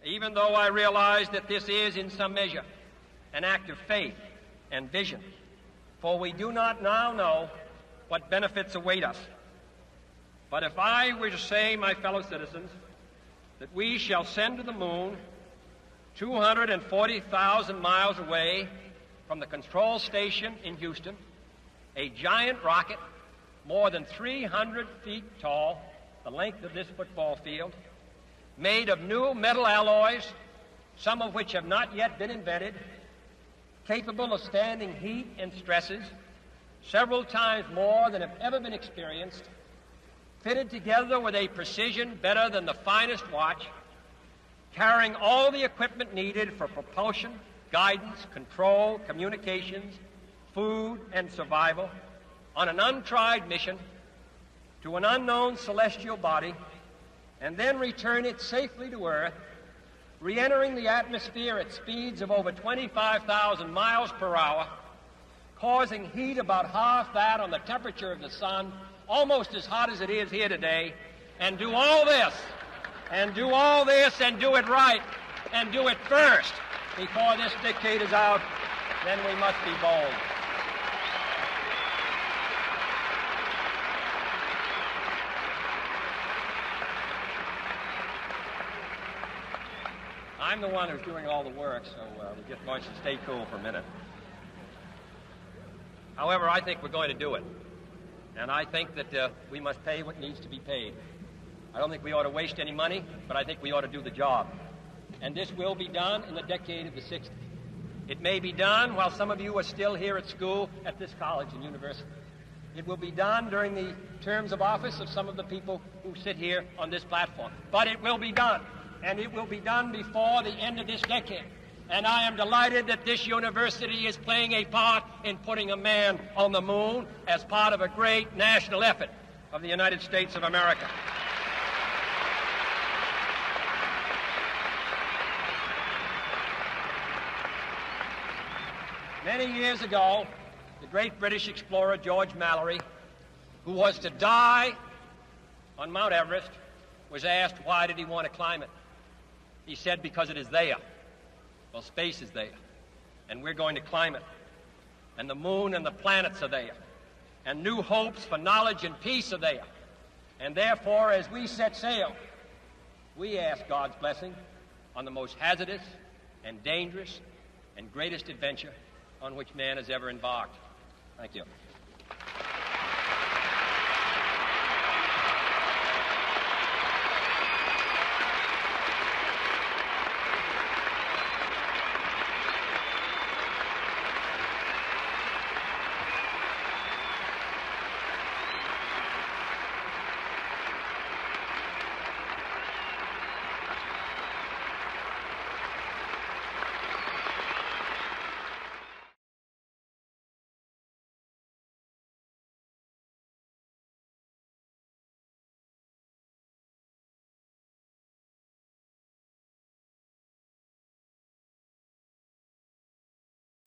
even though I realize that this is, in some measure, an act of faith and vision, for we do not now know what benefits await us. But if I were to say, my fellow citizens, that we shall send to the moon 240,000 miles away from the control station in Houston a giant rocket more than 300 feet tall, the length of this football field, made of new metal alloys, some of which have not yet been invented, capable of standing heat and stresses several times more than have ever been experienced, fitted together with a precision better than the finest watch, carrying all the equipment needed for propulsion, guidance, control, communications, food, and survival, on an untried mission to an unknown celestial body, and then return it safely to Earth, re-entering the atmosphere at speeds of over 25,000 miles per hour, causing heat about half that on the temperature of the sun, almost as hot as it is here today, and do all this, and do it right, and do it first before this decade is out, then we must be bold. I'm the one who's doing all the work, so we just want you to stay cool for a minute. However, I think we're going to do it. And I think that we must pay what needs to be paid. I don't think we ought to waste any money, but I think we ought to do the job. And this will be done in the decade of the 60s. It may be done while some of you are still here at school at this college and university. It will be done during the terms of office of some of the people who sit here on this platform. But it will be done. And it will be done before the end of this decade. And I am delighted that this university is playing a part in putting a man on the moon as part of a great national effort of the United States of America. Many years ago, the great British explorer George Mallory, who was to die on Mount Everest, was asked why did he want to climb it. He said, because it is there. Well, space is there, and we're going to climb it. And the moon and the planets are there. And new hopes for knowledge and peace are there. And therefore, as we set sail, we ask God's blessing on the most hazardous and dangerous and greatest adventure on which man has ever embarked. Thank you.